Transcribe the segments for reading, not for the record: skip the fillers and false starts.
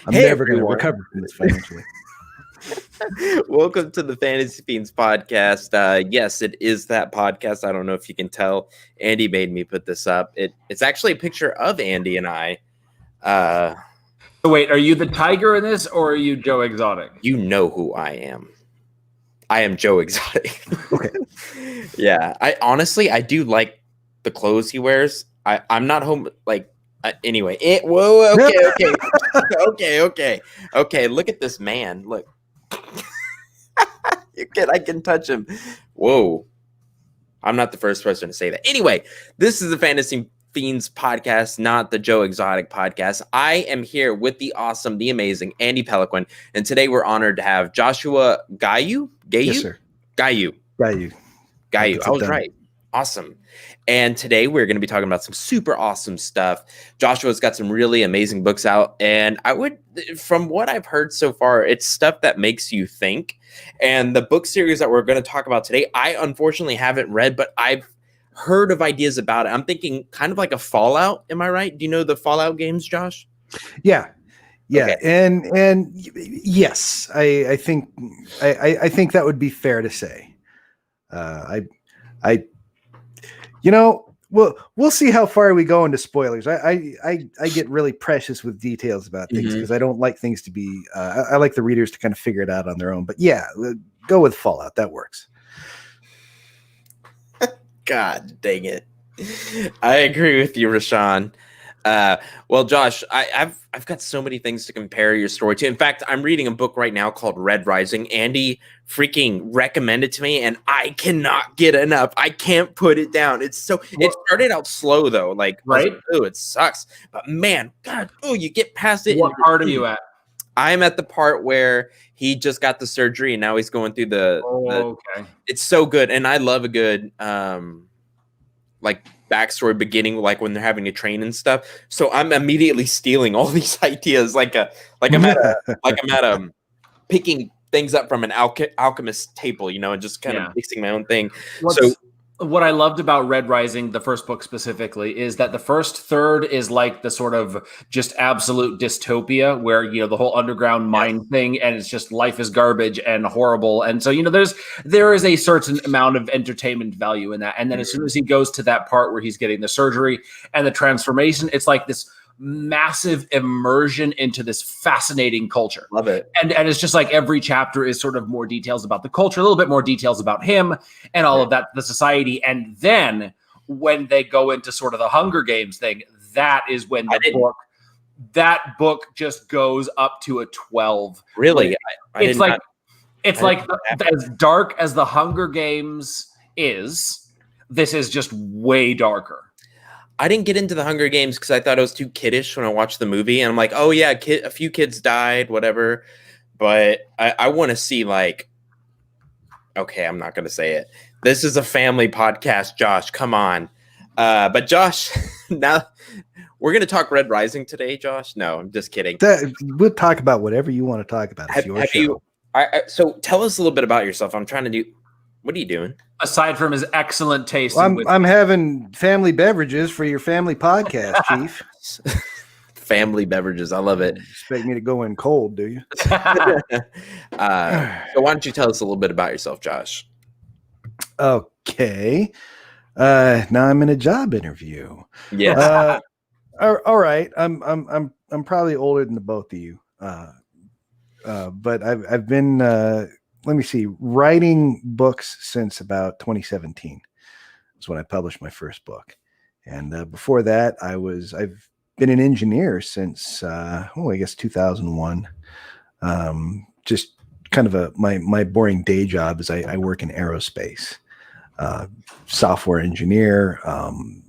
I'm never going to recover from this financially. Welcome to the Fantasy Fiends podcast. Yes, it is that podcast. I don't know if you can tell. Andy made me put this up. It's actually a picture of Andy and I. So wait, are you the tiger in this, or are you Joe Exotic? You know who I am. I am Joe Exotic. Okay. Yeah, I do like the clothes he wears. I'm not home like. Anyway, okay. Look at this man. Look, I can touch him. Whoa, I'm not the first person to say that. Anyway, this is the Fantasy Fiends podcast, not the Joe Exotic podcast. I am here with the awesome, the amazing Andy Peliquin, and today we're honored to have Joshua Gayou. Yes, sir. Gayou. I was right. Awesome. And today we're going to be talking about some super awesome stuff. Joshua's got some really amazing books out. And from what I've heard so far, it's stuff that makes you think. And the book series that we're going to talk about today, I unfortunately haven't read, but I've heard of ideas about it. I'm thinking kind of like a Fallout. Am I right? Do you know the Fallout games, Josh? Yeah. Okay. And yes, I think that would be fair to say. We'll see how far we go into spoilers. I get really precious with details about things because I don't like things to be. I like the readers to kind of figure it out on their own. But yeah, go with Fallout. That works. God dang it! I agree with you, Rashawn. Well, Josh, I've got so many things to compare your story to. In fact, I'm reading a book right now called Red Rising. Andy freaking recommended to me, and I cannot get enough. I can't put it down. It started out slow though, like right. Oh, it sucks, but man, God, you get past it. What part are you at? I'm at the part where he just got the surgery, and now he's going through okay. It's so good, and I love a good backstory beginning, like when they're having to train and stuff. So I'm immediately stealing all these ideas, like I'm at picking things up from an alchemist table, and just kind of mixing my own thing. What I loved about Red Rising, the first book specifically, is that the first third is like the sort of just absolute dystopia where, the whole underground mine thing, and it's just life is garbage and horrible. And so, there is a certain amount of entertainment value in that. And then as soon as he goes to that part where he's getting the surgery and the transformation, it's like this massive immersion into this fascinating culture. Love it. And it's just like every chapter is sort of more details about the culture, a little bit more details about him and all of that, the society. And then when they go into sort of the Hunger Games thing, that is when that book just goes up to a 12. Really? It's like as dark as the Hunger Games is, this is just way darker. I didn't get into the Hunger Games because I thought it was too kiddish when I watched the movie. And I'm like, oh, yeah, a few kids died, whatever. But I want to see, okay, I'm not going to say it. This is a family podcast, Josh. Come on. But Josh, now we're going to talk Red Rising today, Josh. No, I'm just kidding. We'll talk about whatever you want to talk about. It's your show. So tell us a little bit about yourself. I'm trying to do. What are you doing? Aside from his excellent taste. Well, I'm having family beverages for your family podcast, Chief. Family beverages. I love it. Expect me to go in cold, do you? So why don't you tell us a little bit about yourself, Josh? Okay. Now I'm in a job interview. Yeah. All right. I'm probably older than the both of you. But I've been let me see, writing books since about 2017 is when I published my first book. And before that, I've been an engineer since, I guess 2001. Just kind of my boring day job is I work in aerospace, software engineer.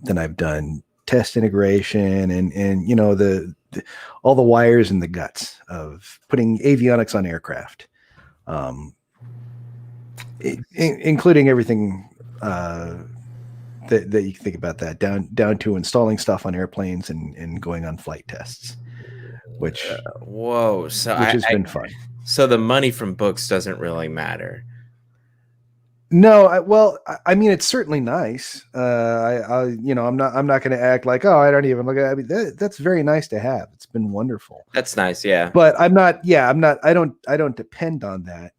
Then I've done test integration and all the wires and the guts of putting avionics on aircraft. Including everything that you can think about that down to installing stuff on airplanes and going on flight tests, which has been fun. So the money from books doesn't really matter. No, I mean, it's certainly nice. I'm not going to act like, oh, I don't even look at it. I mean, that's very nice to have. It's been wonderful. That's nice. Yeah. But I don't depend on that,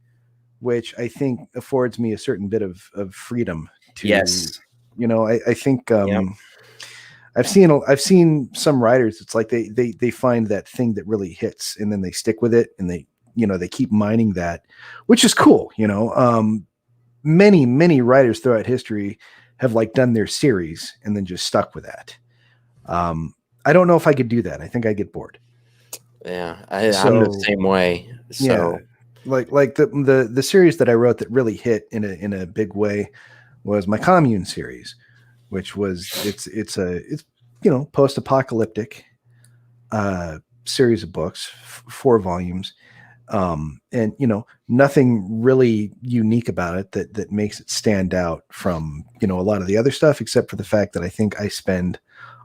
which I think affords me a certain bit of freedom to, Yes. I think, I've seen some writers. It's like they find that thing that really hits, and then they stick with it, and they keep mining that, which is cool. Many writers throughout history have like done their series and then just stuck with that. I don't know if I could do that. I think I get bored. Yeah, I'm the same way. So yeah, like the series that I wrote that really hit in a big way was my Commune series, which was it's post-apocalyptic series of books, 4 volumes. And nothing really unique about it that makes it stand out from a lot of the other stuff, except for the fact that I think I spend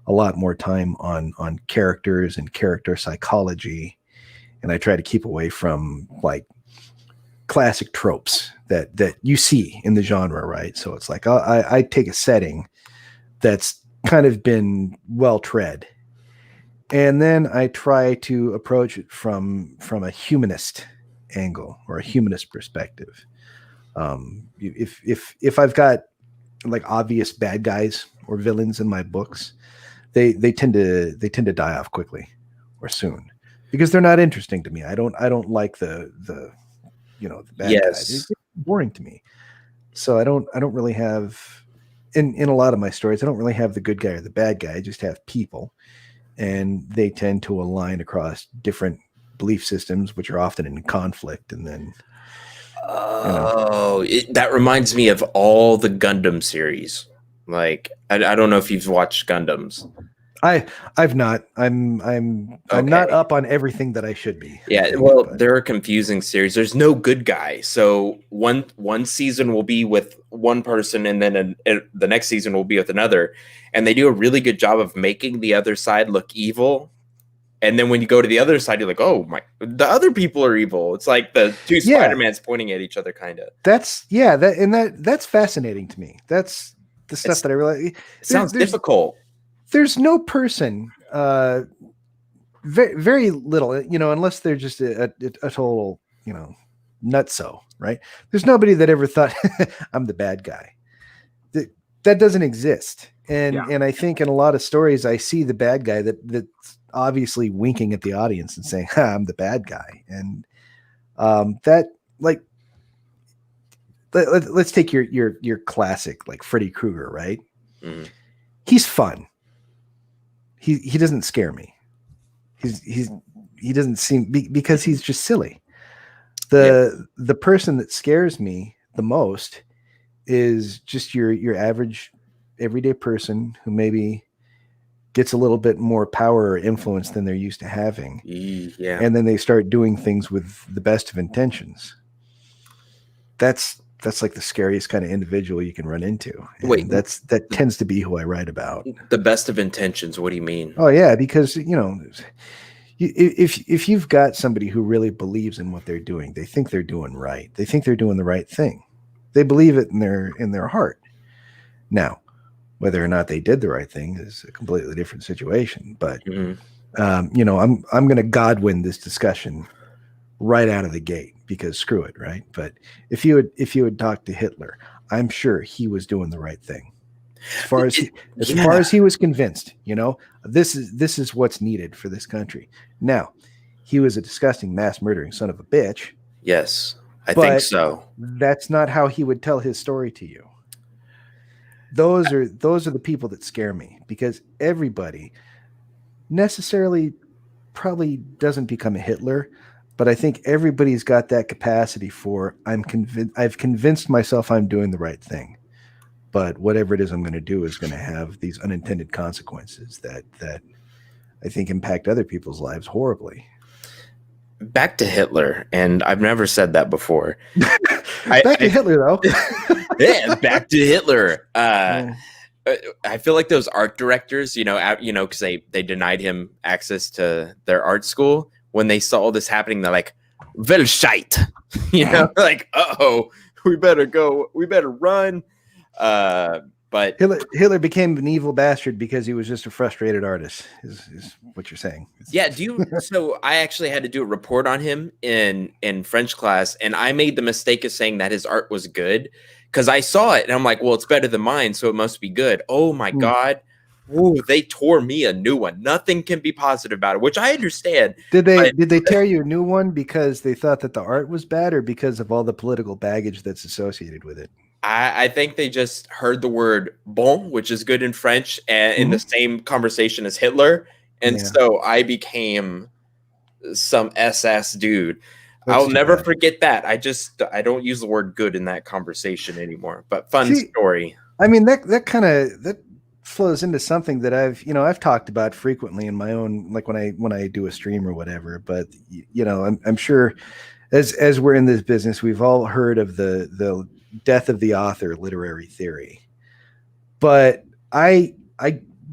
a lot more time on characters and character psychology, and I try to keep away from like classic tropes that you see in the genre, right? So it's like I take a setting that's kind of been well tread, and then I try to approach it from a humanist angle or a humanist perspective. If I've got like obvious bad guys or villains in my books, they tend to die off quickly or soon because they're not interesting to me. I don't like the bad guys. It's boring to me. So I don't really have in a lot of my stories, I don't really have the good guy or the bad guy. I just have people, and they tend to align across different belief systems, which are often in conflict. And then, that reminds me of all the Gundam series. Like, I don't know if you've watched Gundams. I've not. I'm not up on everything that I should be. Yeah, they're a confusing series. There's no good guy. So one season will be with one person, and then the next season will be with another. And they do a really good job of making the other side look evil. And then when you go to the other side, you're like, oh my, the other people are evil. It's like the two Spider-Mans pointing at each other, kind of. That's fascinating to me. That's the stuff that I really. It sounds difficult. There's no person, very, very little, unless they're just a total, nutso, right? There's nobody that ever thought I'm the bad guy. That doesn't exist. And I think in a lot of stories, I see the bad guy that's obviously winking at the audience and saying, I'm the bad guy. And that, like, let's take your classic, like Freddy Krueger, right? Mm-hmm. He's fun. He doesn't scare me. He doesn't seem because he's just silly. The person that scares me the most is just your average everyday person who maybe gets a little bit more power or influence than they're used to having. Yeah. And then they start doing things with the best of intentions. That's like the scariest kind of individual you can run into. And wait, that tends to be who I write about. The best of intentions. What do you mean? Oh yeah, because if you've got somebody who really believes in what they're doing, they think they're doing right. They think they're doing the right thing. They believe it in their heart. Now, whether or not they did the right thing is a completely different situation. But I'm going to Godwin this discussion right out of the gate because screw it, right? But if you had talked to Hitler, I'm sure he was doing the right thing. As far as he was convinced, this is what's needed for this country. Now, he was a disgusting mass murdering son of a bitch. Yes, I think so. That's not how he would tell his story to you. Those are the people that scare me because everybody necessarily probably doesn't become a Hitler, but I think everybody's got that capacity for I've convinced myself I'm doing the right thing. But whatever it is I'm going to do is going to have these unintended consequences that I think impact other people's lives horribly. Back to Hitler, and I've never said that before. Back to Hitler, though. Yeah, back to Hitler. I feel like those art directors, because they denied him access to their art school. When they saw this happening, they're like, "Well, shite," like, "Uh-oh, We better go. We better run. But Hitler became an evil bastard because he was just a frustrated artist, is what you're saying. Yeah, so I actually had to do a report on him in French class, and I made the mistake of saying that his art was good because I saw it and I'm like, well, it's better than mine, so it must be good. Oh my God. Ooh, they tore me a new one. Nothing can be positive about it, which I understand. Did they tear you a new one because they thought that the art was bad, or because of all the political baggage that's associated with it? I think they just heard the word bon, which is good in French, and in the same conversation as Hitler. And so I became some SS dude. I'll never forget that. I don't use the word good in that conversation anymore. But fun story. I mean, that flows into something that I've talked about frequently in my own, like when I do a stream or whatever. But I'm sure as we're in this business, we've all heard of the death of the author literary theory. But I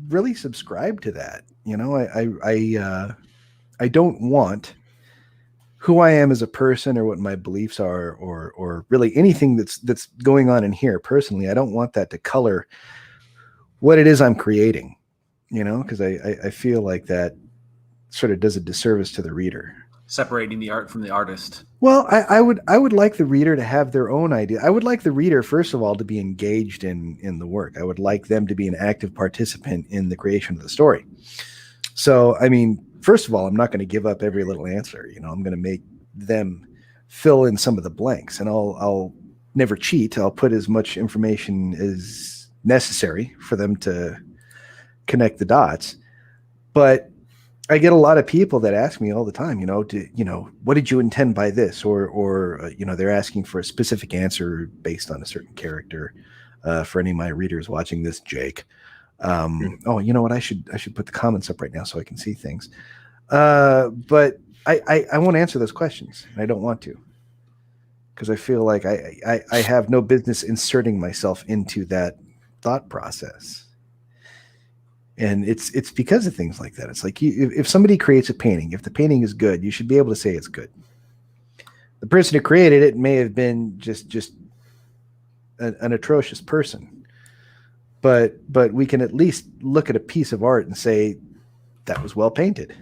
really subscribe to that. I don't want who I am as a person or what my beliefs are or really anything that's going on in here personally. I don't want that to color what it is I'm creating, because I feel like that sort of does a disservice to the reader. Separating the art from the artist. Well, I would like the reader to have their own idea. I would like the reader, first of all, to be engaged in the work. I would like them to be an active participant in the creation of the story. So, I mean, first of all, I'm not going to give up every little answer. I'm going to make them fill in some of the blanks, and I'll never cheat. I'll put as much information as necessary for them to connect the dots. But I get a lot of people that ask me all the time, what did you intend by this? Or they're asking for a specific answer based on a certain character. For any of my readers watching this, Jake. Oh, you know what? I should put the comments up right now so I can see things. But I won't answer those questions. And I don't want to, because I feel like I have no business inserting myself into that thought process. And it's because of things like that. It's like if somebody creates a painting, if the painting is good, you should be able to say it's good. The person who created it may have been just an atrocious person, but we can at least look at a piece of art and say that was well painted.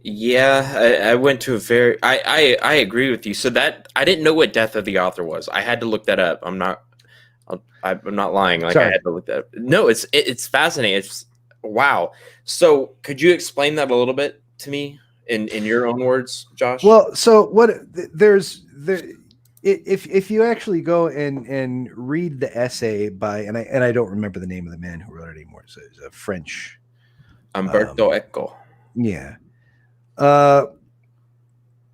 Yeah, I went to I agree with you. So that I didn't know what Death of the Author was. I had to look that up. I'm not lying. Like, sorry. I had to look that up. No, it's fascinating. It's wow. So could you explain that a little bit to me in your own words, Josh? Well, so if you actually go and read the essay by, and I don't remember the name of the man who wrote it anymore. So it's a French Umberto Eco. Yeah.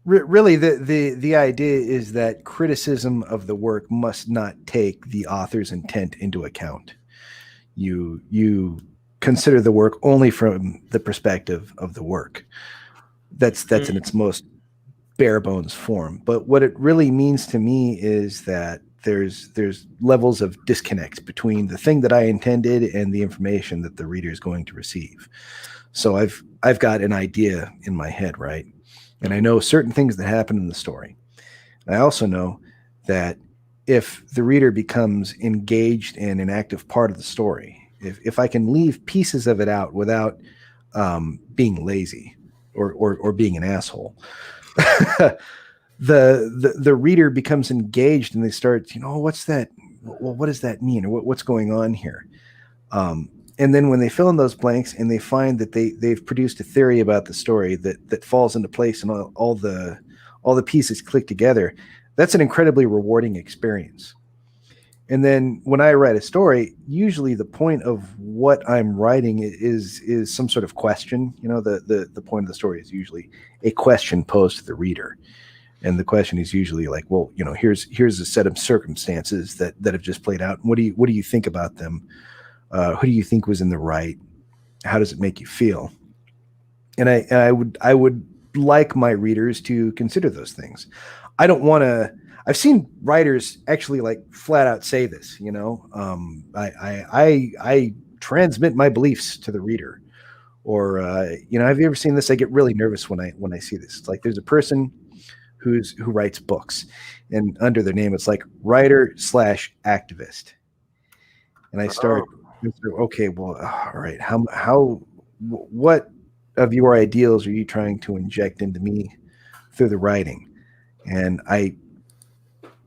Really, the idea is that criticism of the work must not take the author's intent into account. You consider the work only from the perspective of the work. That's in its most bare bones form. But what it really means to me is that there's levels of disconnect between the thing that I intended and the information that the reader is going to receive. So I've got an idea in my head, right? And I know certain things that happen in the story. I also know that if the reader becomes engaged in an active part of the story, if I can leave pieces of it out without being lazy or being an asshole, the reader becomes engaged and they start, what's that? Well, what does that mean? Or what's going on here? And then when they fill in those blanks and they find that they've produced a theory about the story that falls into place and all the pieces click together, that's an incredibly rewarding experience. And then when I write a story, usually the point of what I'm writing is some sort of question. The point of the story is usually a question posed to the reader. And the question is usually like, well, here's a set of circumstances that have just played out. What do you think about them? Who do you think was in the right? How does it make you feel? And I would like my readers to consider those things. I don't want to. I've seen writers actually like flat out say this. I transmit my beliefs to the reader. Or have you ever seen this? I get really nervous when I see this. It's like there's a person who writes books, and under their name it's like writer/activist. And I start, okay, well, all right, what of your ideals are you trying to inject into me through the writing? And I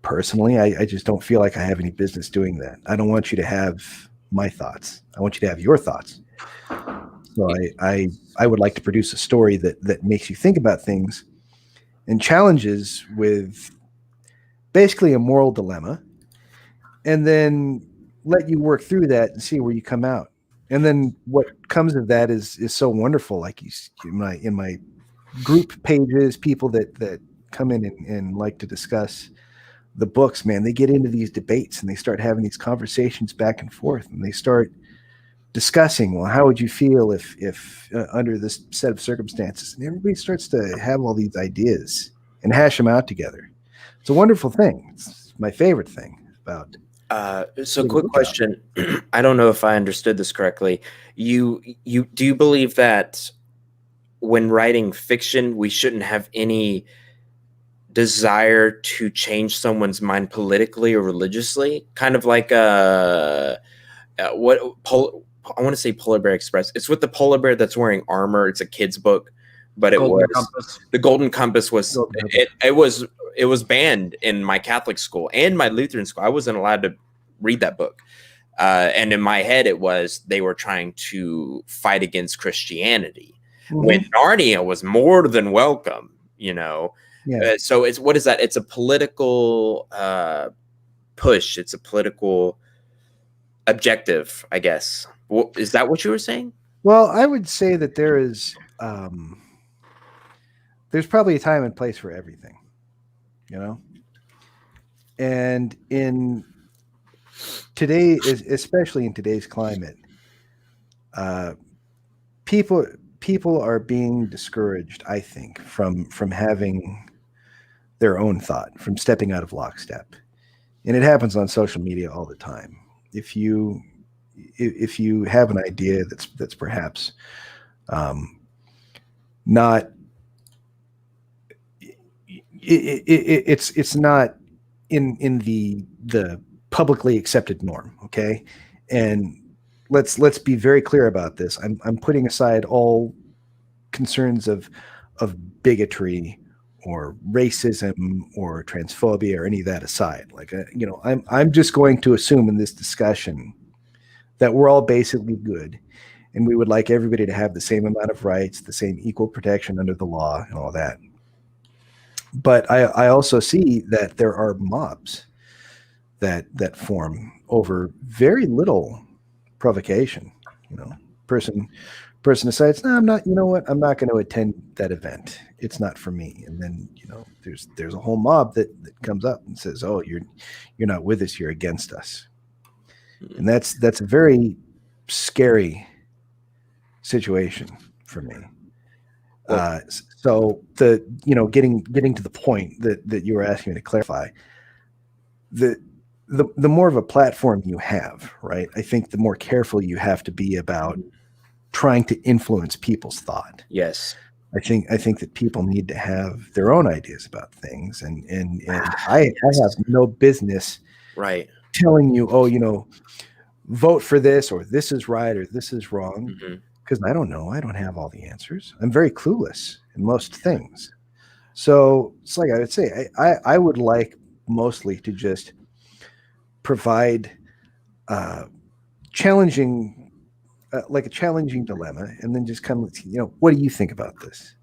personally, I just don't feel like I have any business doing that. I don't want you to have my thoughts. I want you to have your thoughts. So I would like to produce a story that makes you think about things and challenges with basically a moral dilemma, and then let you work through that and see where you come out. And then what comes of that is so wonderful. Like in my group pages, people that come in and like to discuss the books, man, they get into these debates and they start having these conversations back and forth, and they start discussing, well, how would you feel if under this set of circumstances? And everybody starts to have all these ideas and hash them out together. It's a wonderful thing. It's my favorite thing about. So quick question. I don't know if I understood this correctly. Do you believe that when writing fiction, we shouldn't have any desire to change someone's mind politically or religiously? Kind of like I want to say Polar Bear Express. It's with the polar bear that's wearing armor. It's a kid's book, but the Golden Compass was it was banned in my Catholic school and my Lutheran school. I wasn't allowed to read that book. And in my head, it was they were trying to fight against Christianity. Mm-hmm. When Narnia was more than welcome, Yeah. So what is that? It's a political push. It's a political objective, I guess. Is that what you were saying? Well, I would say that there's probably a time and place for everything, and in today, especially in today's climate, people are being discouraged, I think, from having their own thought, from stepping out of lockstep. And it happens on social media all the time. If you have an idea that's perhaps not, it's not in the publicly accepted norm, okay? And let's be very clear about this. I'm putting aside all concerns of bigotry or racism or transphobia or any of that aside. Like, I'm just going to assume in this discussion that we're all basically good, and we would like everybody to have the same amount of rights, the same equal protection under the law, and all that. But I also see that there are mobs that form over very little provocation. Person decides, no, I'm not. You know what? I'm not going to attend that event. It's not for me. And then there's a whole mob that comes up and says, oh, you're not with us. You're against us. And that's a very scary situation for me. So getting to the point that you were asking me to clarify, the more of a platform you have, right? I think the more careful you have to be about trying to influence people's thought. Yes. I think that people need to have their own ideas about things, and I have no business telling you, vote for this, or this is right, or this is wrong, because I don't know. I don't have all the answers. I'm very clueless in most things. So it's like I would say, I would like mostly to just provide challenging, like a challenging dilemma, and then just come, what do you think about this?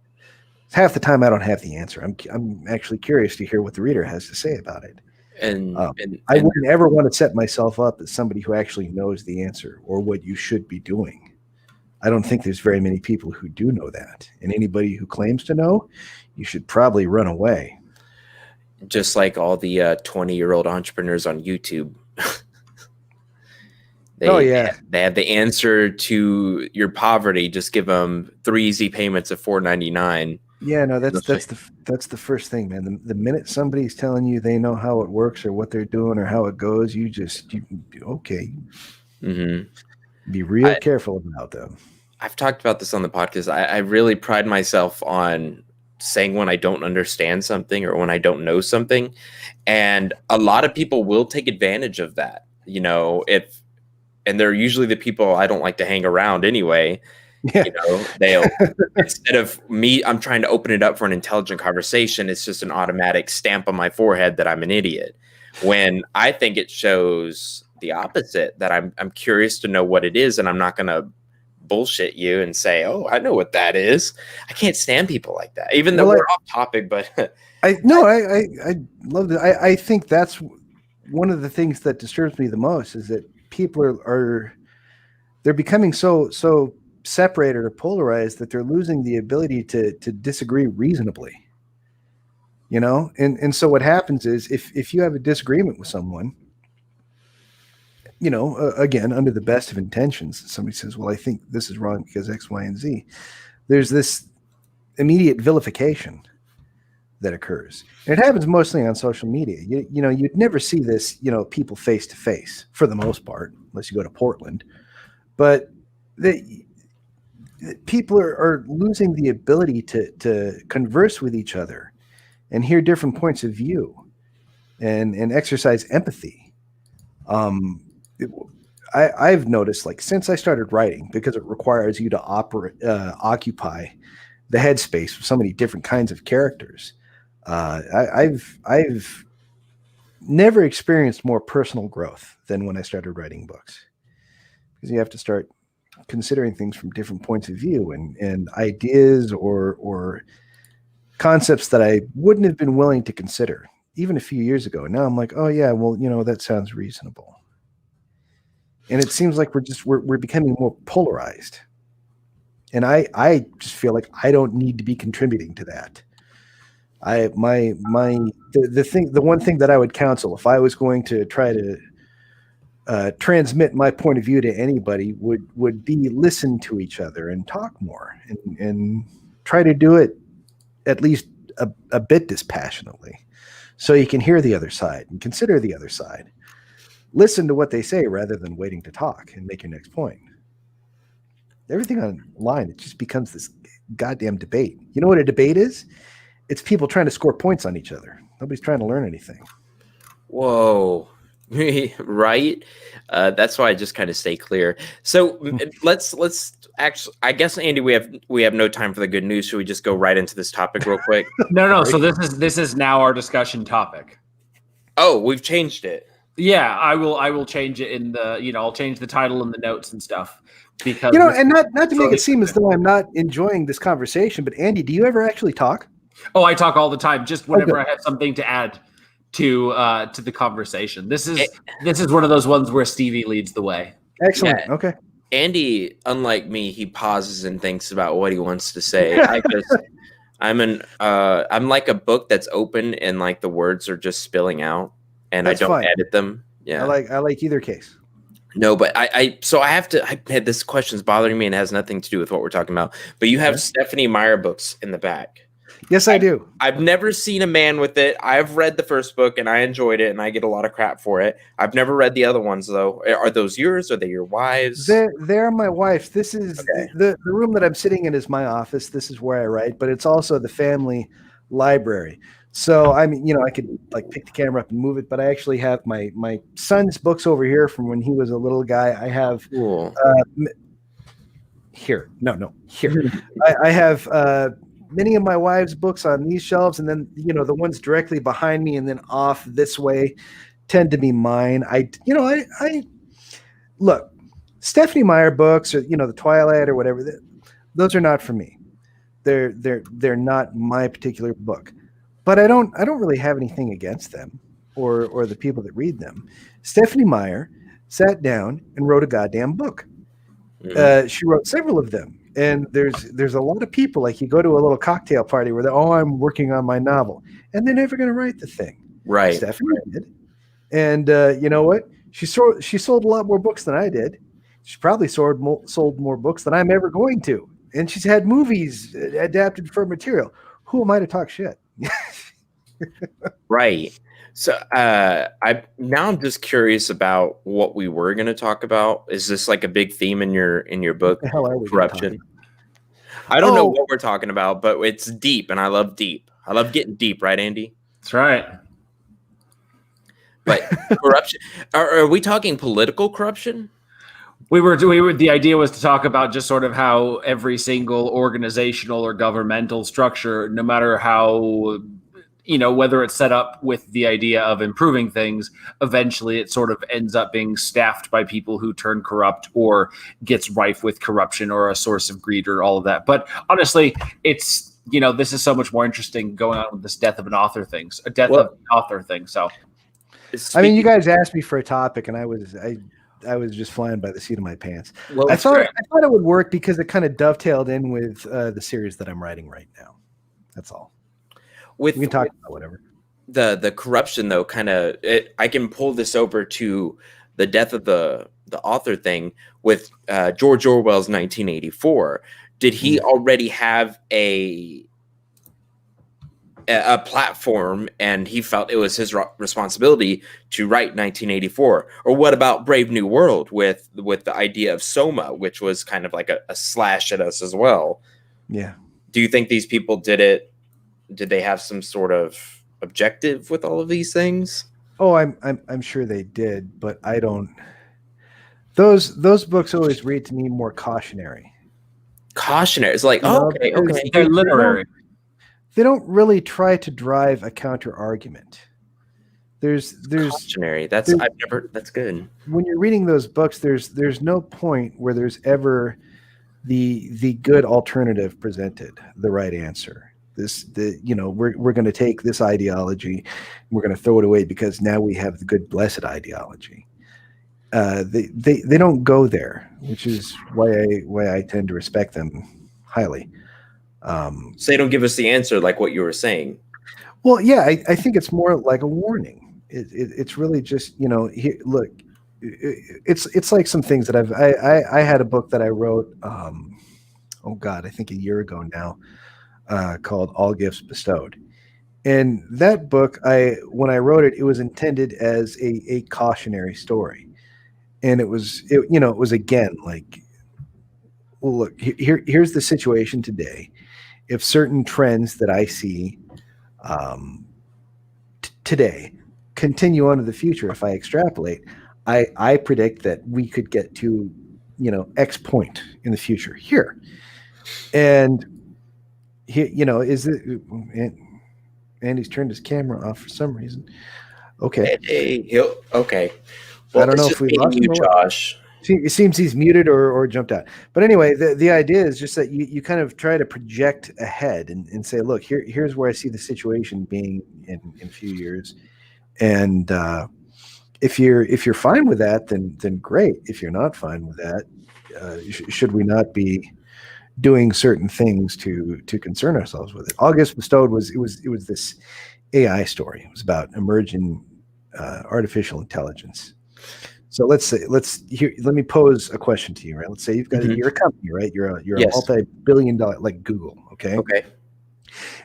Half the time I don't have the answer. I'm actually curious to hear what the reader has to say about it. And I wouldn't ever want to set myself up as somebody who actually knows the answer or what you should be doing. I don't think there's very many people who do know that. And anybody who claims to know, you should probably run away. Just like all the 20-year-old entrepreneurs on YouTube. They have the answer to your poverty. Just give them 3 easy payments of $4.99. Yeah, no, that's the first thing, man. The minute somebody's telling you they know how it works or what they're doing or how it goes, you okay. Mm-hmm. Be real careful about them. I've talked about this on the podcast. I really pride myself on saying when I don't understand something or when I don't know something. And a lot of people will take advantage of that, you know, and they're usually the people I don't like to hang around anyway. Yeah. You know, they'll, instead of me, I'm trying to open it up for an intelligent conversation. It's just an automatic stamp on my forehead that I'm an idiot. When I think it shows the opposite, that I'm curious to know what it is, and I'm not going to bullshit you and say, oh, I know what that is. I can't stand people like that, even though we're off topic, but I love that. I think that's one of the things that disturbs me the most, is that people they're becoming so separated or polarized that they're losing the ability to disagree reasonably, you know? And so what happens is if you have a disagreement with someone, you know, again, under the best of intentions, somebody says, well, I think this is wrong because X, Y, and Z. There's this immediate vilification that occurs. And it happens mostly on social media. You know, you'd never see this, you know, people face to face for the most part, unless you go to Portland. But people are losing the ability to converse with each other and hear different points of view and exercise empathy. I've noticed, like, since I started writing, because it requires you to occupy the headspace of so many different kinds of characters. I've never experienced more personal growth than when I started writing books, because you have to start considering things from different points of view and ideas or concepts that I wouldn't have been willing to consider even a few years ago. Now I'm like, oh yeah, well, you know, that sounds reasonable. And it seems like we're becoming more polarized. And I just feel like I don't need to be contributing to that. The one thing that I would counsel if I was going to try to transmit my point of view to anybody would be listen to each other and talk more and try to do it at least a bit dispassionately, so you can hear the other side and consider the other side. Listen to what they say rather than waiting to talk and make your next point. Everything online, it just becomes this goddamn debate. You know what a debate is? It's people trying to score points on each other. Nobody's trying to learn anything. Whoa. Right. That's why I just kind of stay clear. So let's actually, I guess, Andy, we have no time for the good news. Should we just go right into this topic real quick? No. So this is now our discussion topic. Oh, we've changed it. Yeah, I will change it in the, you know, I'll change the title and the notes and stuff, because, you know, and not to make it seem as though I'm not enjoying this conversation, but Andy, do you ever actually talk? Oh, I talk all the time, just whenever I have something to add to the conversation. This is one of those ones where Stevie leads the way. Excellent. Yeah. Okay. Andy, unlike me, he pauses and thinks about what he wants to say. I'm like a book that's open and like the words are just spilling out, and that's I don't edit them. Yeah, I like either case. No, but I had this question's bothering me and it has nothing to do with what we're talking about. But you have Stephanie Meyer books in the back. Yes, I do. I've never seen a man with it. I've read the first book and I enjoyed it, and I get a lot of crap for it. I've never read the other ones though. Are those yours? Are they your wife's? They're my wife's. This is the room that I'm sitting in is my office. This is where I write, but it's also the family library. So I mean, you know, I could like pick the camera up and move it, but I actually have my son's books over here from when he was a little guy. I have here. No, here. I have many of my wife's books on these shelves, and then, you know, the ones directly behind me and then off this way tend to be mine. I look, Stephanie Meyer books, or, you know, the Twilight or whatever, those are not for me. They're not my particular book. But I don't really have anything against them or the people that read them. Stephanie Meyer sat down and wrote a goddamn book. Mm-hmm. She wrote several of them. And there's a lot of people, like, you go to a little cocktail party where I'm working on my novel, and they're never going to write the thing. Right. Stephanie did. And you know what? She sold a lot more books than I did. She probably sold more books than I'm ever going to. And she's had movies adapted for material. Who am I to talk shit? Right. So I'm just curious about what we were going to talk about. Is this like a big theme in your book? What the hell are we corruption? I don't know what we're talking about, but it's deep, and I love deep. I love getting deep, right, Andy? That's right. But corruption, are we talking political corruption? We were. The idea was to talk about just sort of how every single organizational or governmental structure, no matter how, whether it's set up with the idea of improving things, eventually it sort of ends up being staffed by people who turn corrupt or gets rife with corruption or a source of greed or all of that. But honestly, it's, this is so much more interesting going on with this death of an author thing. So, I mean, you guys asked me for a topic, and I was just flying by the seat of my pants. Well, I thought it would work because it kind of dovetailed in with the series that I'm writing right now. That's all. We can talk about whatever. The corruption, though, kind of, I can pull this over to the death of the author thing with George Orwell's 1984. Did he already have a platform, and he felt it was his responsibility to write 1984? Or what about Brave New World with the idea of Soma, which was kind of like a slash at us as well? Yeah. Do you think these people did it? Did they have some sort of objective with all of these things? Oh, I'm sure they did, but I don't. Those books always read to me more cautionary. Cautionary. It's like, okay. They're literary. They don't really try to drive a counter argument. There's cautionary. That's good. When you're reading those books, there's no point where there's ever the good alternative presented, the right answer. We're going to take this ideology and we're going to throw it away because now we have the good blessed ideology. They don't go there, which is why I tend to respect them highly. So they don't give us the answer like what you were saying. Well, yeah, I think it's more like a warning. It's really just, look, it's like some things that I had a book that I wrote, I think a year ago now, called All Gifts Bestowed. And that book, when I wrote it, it was intended as a cautionary story. And it was again, like, well, look, here's the situation today. If certain trends that I see today continue on to the future, if I extrapolate, I predict that we could get to, X point in the future here. And is it? Andy's turned his camera off for some reason. Okay. Okay. Well, I don't know if we lost you, Josh. It seems he's muted or jumped out. But anyway, the idea is just that you kind of try to project ahead and say, look, here's where I see the situation being in a few years. And if you're fine with that, then great. If you're not fine with that, should we not be doing certain things to concern ourselves with it? All Gifts Bestowed was this AI story. It was about emerging artificial intelligence. So let me pose a question to you, right? Let's say you're a company, right? You're a multi-billion-dollar, like Google, okay? Okay.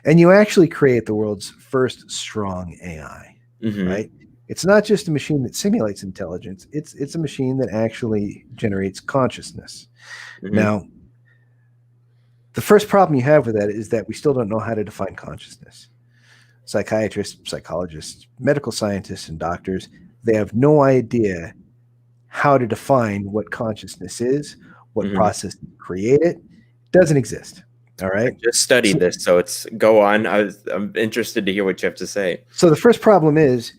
And you actually create the world's first strong AI, right? It's not just a machine that simulates intelligence. It's a machine that actually generates consciousness. Now, the first problem you have with that is that we still don't know how to define consciousness. Psychiatrists, psychologists, medical scientists, and doctors, they have no idea how to define what consciousness is, what process to create it. It doesn't exist. All right. I just studied this, so go on. I'm interested to hear what you have to say. So the first problem is,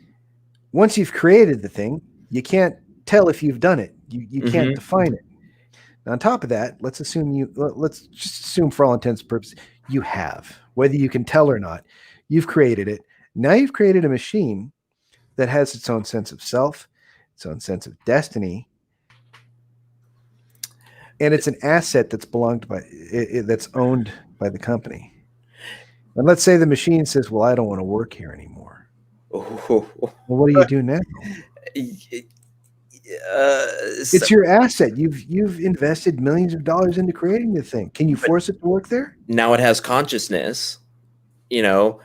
once you've created the thing, you can't tell if you've done it. You can't define it. Now, on top of that, let's just assume for all intents and purposes you have, whether you can tell or not, you've created it. Now you've created a machine that has its own sense of self, its own sense of destiny, and it's an asset that's that's owned by the company. And let's say the machine says, "Well, I don't want to work here anymore." Well, what do you do now? It's your asset. You've invested millions of dollars into creating the thing. Can you force it to work there? Now it has consciousness, and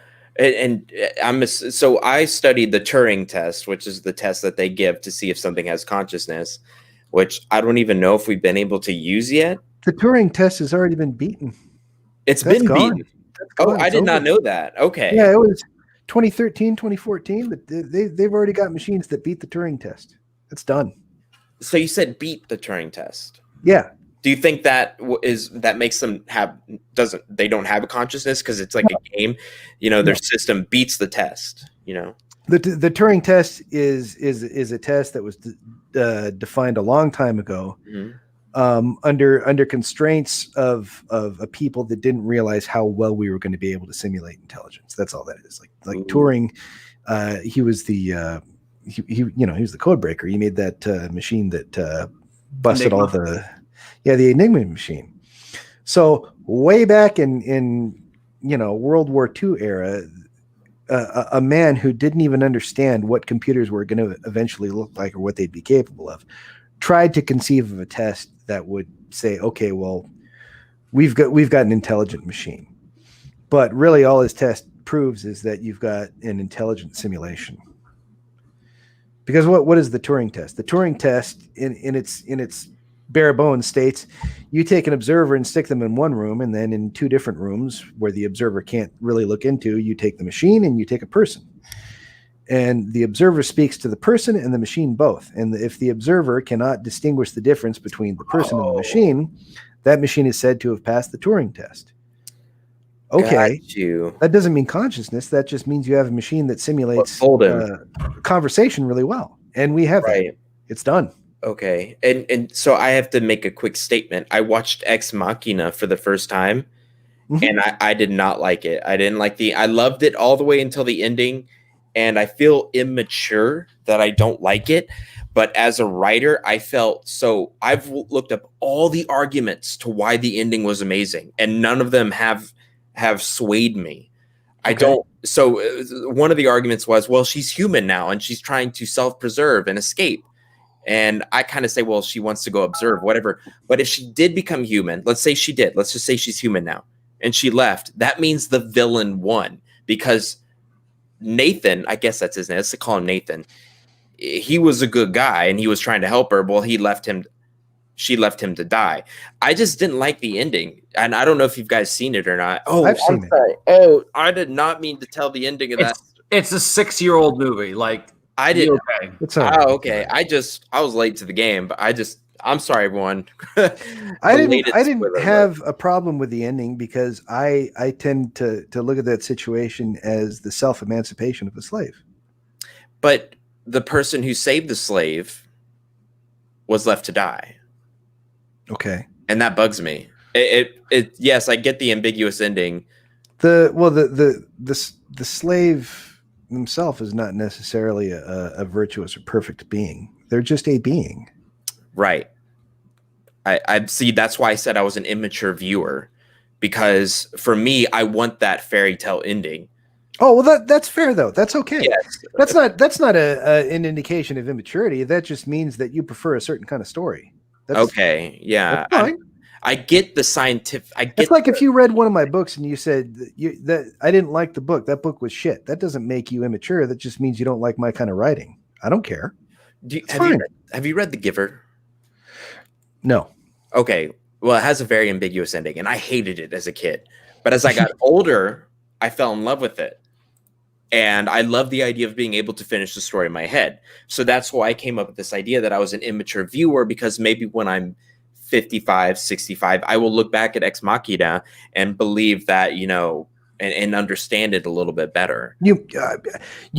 so I studied the Turing test, which is the test that they give to see if something has consciousness, which I don't even know if we've been able to use yet. The Turing test has already been beaten. It's That's been gone. beaten. Oh, I did not know that. Okay. Yeah, it was 2013, 2014, but they've already got machines that beat the Turing test. It's done. So you said beat the Turing test. Yeah. Do you think that makes them they don't have a consciousness because it's like a game, their system beats the test, The Turing test is a test that was defined a long time ago, under constraints of a people that didn't realize how well we were going to be able to simulate intelligence. That's all that is. Like Turing, he was the he was the code breaker. He made that machine that busted Enigma. all the Enigma machine. So way back in World War II era, a man who didn't even understand what computers were going to eventually look like or what they'd be capable of tried to conceive of a test that would say, okay, well, we've got an intelligent machine. But really all his test proves is that you've got an intelligent simulation. Because what is the Turing test? The Turing test in its bare bones states you take an observer and stick them in one room, and then in two different rooms where the observer can't really look into, you take the machine and you take a person. And the observer speaks to the person and the machine both. And if the observer cannot distinguish the difference between the person and the machine, that machine is said to have passed the Turing test. Okay. That doesn't mean consciousness. That just means you have a machine that simulates conversation really well. And we have that. It's done. Okay. And so I have to make a quick statement. I watched Ex Machina for the first time, and I did not like it. I didn't like I loved it all the way until the ending, and I feel immature that I don't like it. But as a writer, I've looked up all the arguments to why the ending was amazing, and none of them have swayed me. Okay. I don't. So one of the arguments was, well, she's human now and she's trying to self-preserve and escape. And I kind of say, well, she wants to go observe, whatever. But if she did become human, let's say she did, let's just say she's human now, and she left, that means the villain won, because Nathan, I guess that's his name, let's call him Nathan, he was a good guy and he was trying to help her. Well, she left him to die. I just didn't like the ending. And I don't know if you guys seen it or not. Oh, I've seen it. Oh, I did not mean to tell the ending of that. It's a 6-year-old movie. Like, I didn't. Okay. It's all right. Oh, okay. I was late to the game, but I'm sorry, everyone. I didn't have a problem with the ending because I tend to look at that situation as the self-emancipation of a slave. But the person who saved the slave was left to die. Okay. And that bugs me. Yes, I get the ambiguous ending. The slave himself is not necessarily a virtuous or perfect being. They're just a being. Right. I see. That's why I said I was an immature viewer, because for me, I want that fairy tale ending. Oh, well, that's fair though. That's okay. Yes. That's not an indication of immaturity. That just means that you prefer a certain kind of story. Okay. Yeah. I get the scientific. It's like if you read one of my books and you said that I didn't like the book. That book was shit. That doesn't make you immature. That just means you don't like my kind of writing. I don't care. Have you read The Giver? No. Okay. Well, it has a very ambiguous ending, and I hated it as a kid. But as I got older, I fell in love with it. And I love the idea of being able to finish the story in my head. So that's why I came up with this idea that I was an immature viewer, because maybe when I'm 55, 65, I will look back at Ex Machina and believe that, and understand it a little bit better. You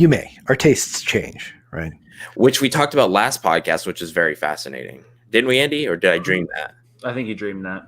may. Our tastes change, right? Which we talked about last podcast, which is very fascinating. Didn't we, Andy? Or did I dream that? I think you dreamed that.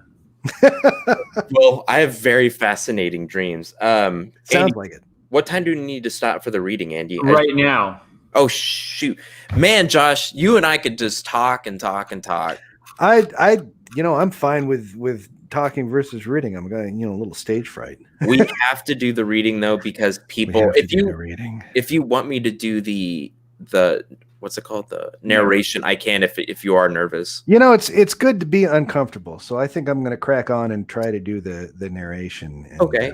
Well, I have very fascinating dreams. Sounds Andy, like it. What time do we need to stop for the reading, Andy? Right now. Oh, shoot. Man, Josh, you and I could just talk and talk and talk. I'm fine with talking versus reading. I'm going, a little stage fright. We have to do the reading though, because people, if you want me to do the what's it called, the narration, I can if you are nervous. It's good to be uncomfortable. So I think I'm going to crack on and try to do the narration. And, okay.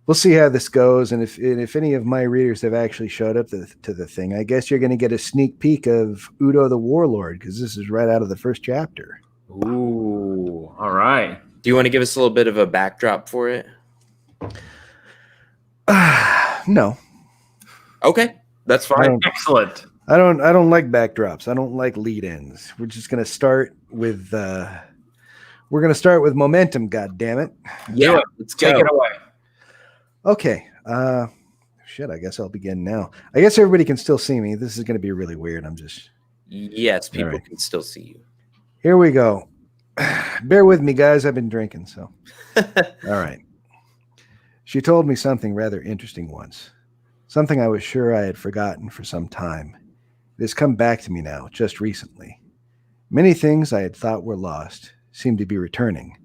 We'll see how this goes, and if any of my readers have actually showed up to the thing, I guess you're going to get a sneak peek of Udo the Warlord, because this is right out of the first chapter. Ooh, all right. Do you want to give us a little bit of a backdrop for it? No. Okay, that's fine. Excellent. I don't like backdrops. I don't like lead-ins. We're just gonna start with momentum. God damn it! Yeah, let's take it away. Okay. Shit. I guess I'll begin now. I guess everybody can still see me. This is gonna be really weird. Yes, people right. can still see you. Here we go. Bear with me, guys. I've been drinking, so. All right. She told me something rather interesting once. Something I was sure I had forgotten for some time. It has come back to me now, just recently. Many things I had thought were lost seem to be returning.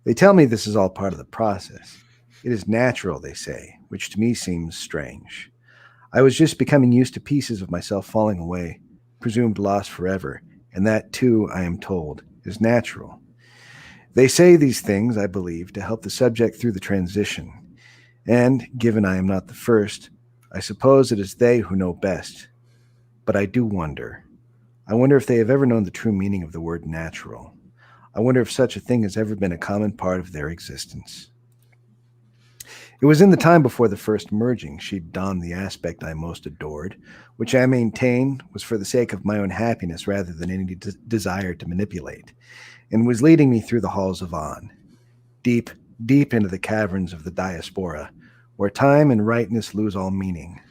They tell me this is all part of the process. It is natural, they say, which to me seems strange. I was just becoming used to pieces of myself falling away, presumed lost forever, and that, too, I am told, is natural. They say these things, I believe, to help the subject through the transition. And, given I am not the first, I suppose it is they who know best. But I do wonder. I wonder if they have ever known the true meaning of the word natural. I wonder if such a thing has ever been a common part of their existence. It was in the time before the first merging she'd donned the aspect I most adored, which I maintain was for the sake of my own happiness rather than any desire to manipulate, and was leading me through the halls of On, deep, deep into the caverns of the diaspora, where time and rightness lose all meaning.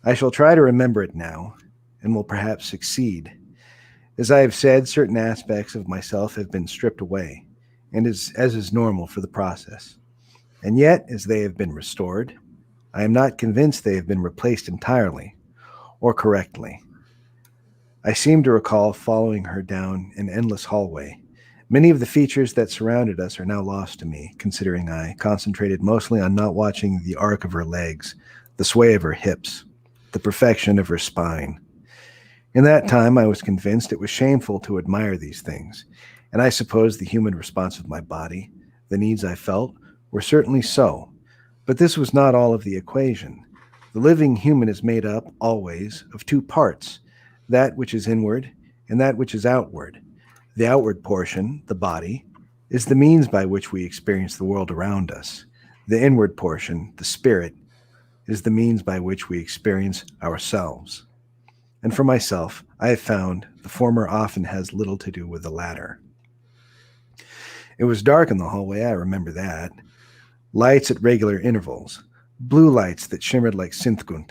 I shall try to remember it now, and will perhaps succeed. As I have said, certain aspects of myself have been stripped away, and as is normal for the process. And yet, as they have been restored, I am not convinced they have been replaced entirely, or correctly. I seem to recall following her down an endless hallway. Many of the features that surrounded us are now lost to me, considering I concentrated mostly on not watching the arc of her legs, the sway of her hips, the perfection of her spine. In that time, I was convinced it was shameful to admire these things, and I suppose the human response of my body, the needs I felt, were certainly so. But this was not all of the equation. The living human is made up, always, of two parts, that which is inward and that which is outward. The outward portion, the body, is the means by which we experience the world around us. The inward portion, the spirit, is the means by which we experience ourselves. And for myself, I have found the former often has little to do with the latter. It was dark in the hallway, I remember that. Lights at regular intervals, blue lights that shimmered like synthgund,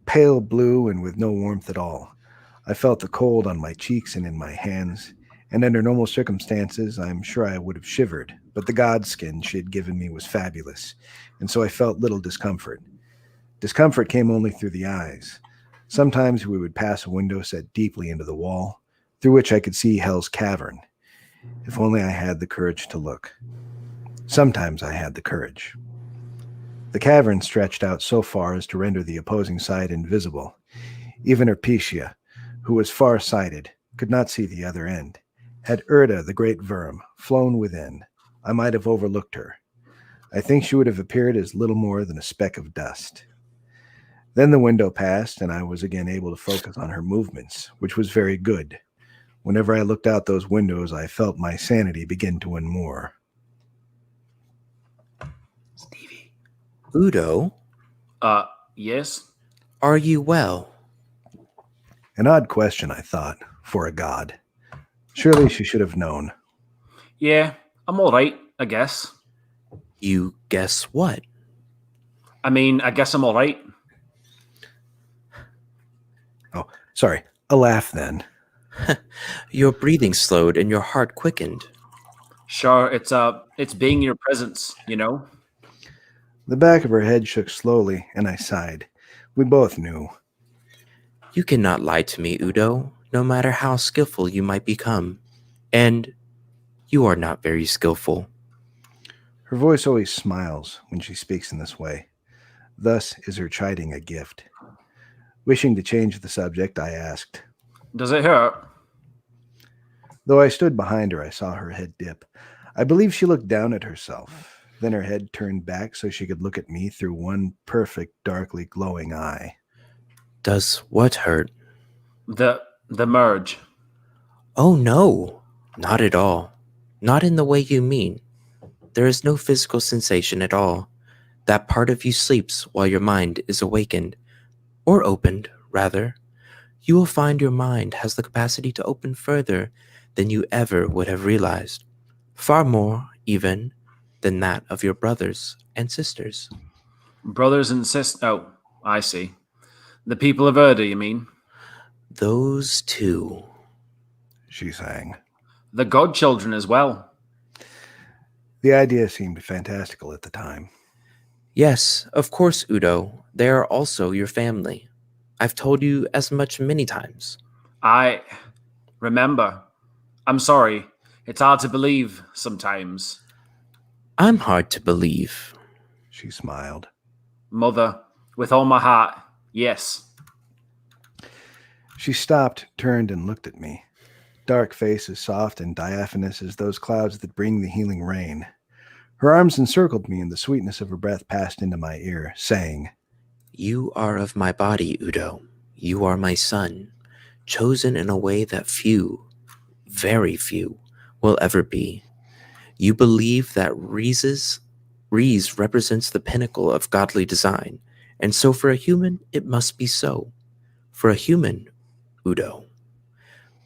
pale blue and with no warmth at all. I felt the cold on my cheeks and in my hands, and under normal circumstances I am sure I would have shivered, but the godskin she had given me was fabulous, and so I felt little discomfort. Discomfort came only through the eyes. Sometimes we would pass a window set deeply into the wall, through which I could see Hell's Cavern. If only I had the courage to look. Sometimes I had the courage. The cavern stretched out so far as to render the opposing side invisible. Even Erpecia, who was far-sighted, could not see the other end. Had Erda, the great worm, flown within, I might have overlooked her. I think she would have appeared as little more than a speck of dust. Then the window passed, and I was again able to focus on her movements, which was very good. Whenever I looked out those windows, I felt my sanity begin to win more. Stevie. Udo? Yes? Are you well? An odd question, I thought, for a god. Surely she should have known. Yeah, I'm all right, I guess. You guess what? I mean, I guess I'm all right. Oh, sorry. A laugh then. Your breathing slowed and your heart quickened. Sure, it's being in your presence, you know? The back of her head shook slowly, and I sighed. We both knew. You cannot lie to me, Udo, no matter how skillful you might become. And you are not very skillful. Her voice always smiles when she speaks in this way. Thus is her chiding a gift. Wishing to change the subject, I asked, Does it hurt? Though I stood behind her, I saw her head dip. I believe she looked down at herself. Then her head turned back so she could look at me through one perfect, darkly glowing eye. Does what hurt? The merge. Oh, no. Not at all. Not in the way you mean. There is no physical sensation at all. That part of you sleeps while your mind is awakened, or opened, rather. You will find your mind has the capacity to open further than you ever would have realized. Far more, even, than that of your brothers and sisters. Brothers and sisters. Oh, I see. The people of Erda, you mean? Those two. She sang. The godchildren as well. The idea seemed fantastical at the time. Yes, of course, Udo. They are also your family. I've told you as much many times. I remember. I'm sorry. It's hard to believe sometimes. I'm hard to believe. She smiled. Mother, with all my heart, yes. She stopped, turned, and looked at me. Dark face as soft and diaphanous as those clouds that bring the healing rain. Her arms encircled me, and the sweetness of her breath passed into my ear, saying, You are of my body, Udo. You are my son, chosen in a way that few, very few, will ever be. You believe that Rees represents the pinnacle of godly design, and so for a human, it must be so. For a human, Udo.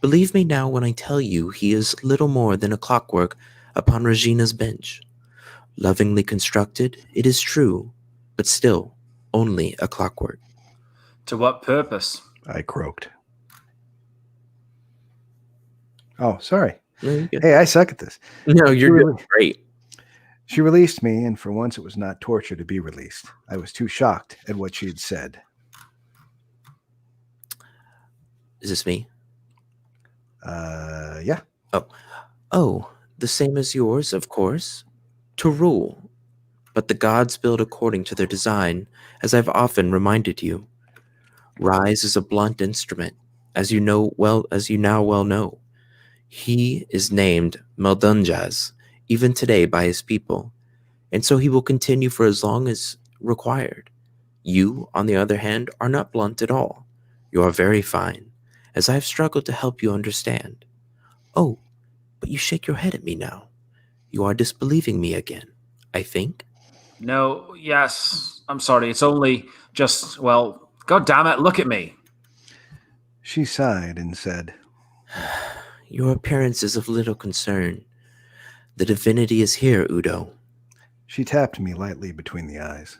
Believe me now when I tell you he is little more than a clockwork upon Regina's bench. Lovingly constructed, it is true, but still only a clockwork. To what purpose? I croaked. Oh, sorry. No, Hey, I suck at this. you're doing great. She released me, and for once it was not torture to be released. I was too shocked at what she had said. Is this me? Yeah. Oh, the same as yours, of course. To rule. But the gods build according to their design, as I've often reminded you. Rise is a blunt instrument, as you now well know. He is named Meldunjas, even today by his people, and so he will continue for as long as required. You, on the other hand, are not blunt at all. You are very fine, as I have struggled to help you understand. Oh, but you shake your head at me now. You are disbelieving me again, I think. No, yes. I'm sorry. It's only just, well, God damn it, look at me. She sighed and said, Your appearance is of little concern. The divinity is here, Udo. She tapped me lightly between the eyes.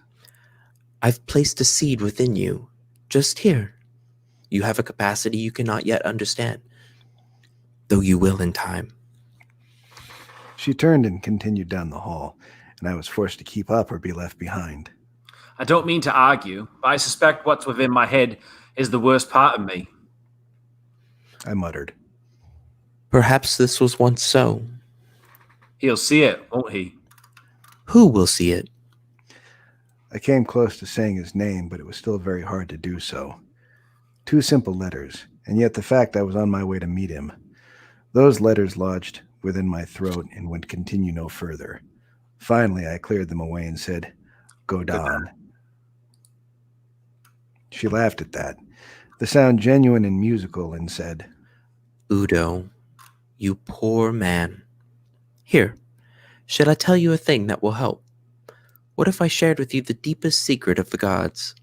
I've placed a seed within you, just here. You have a capacity you cannot yet understand, though you will in time. She turned and continued down the hall, and I was forced to keep up or be left behind. I don't mean to argue, but I suspect what's within my head is the worst part of me. I muttered. Perhaps this was once so. He'll see it, won't he? Who will see it? I came close to saying his name, but it was still very hard to do so. 2 simple letters, and yet the fact I was on my way to meet him. Those letters lodged within my throat and would continue no further. Finally, I cleared them away and said, Godan. She laughed at that, the sound genuine and musical, and said, Udo, you poor man. Here, shall I tell you a thing that will help? What if I shared with you the deepest secret of the gods,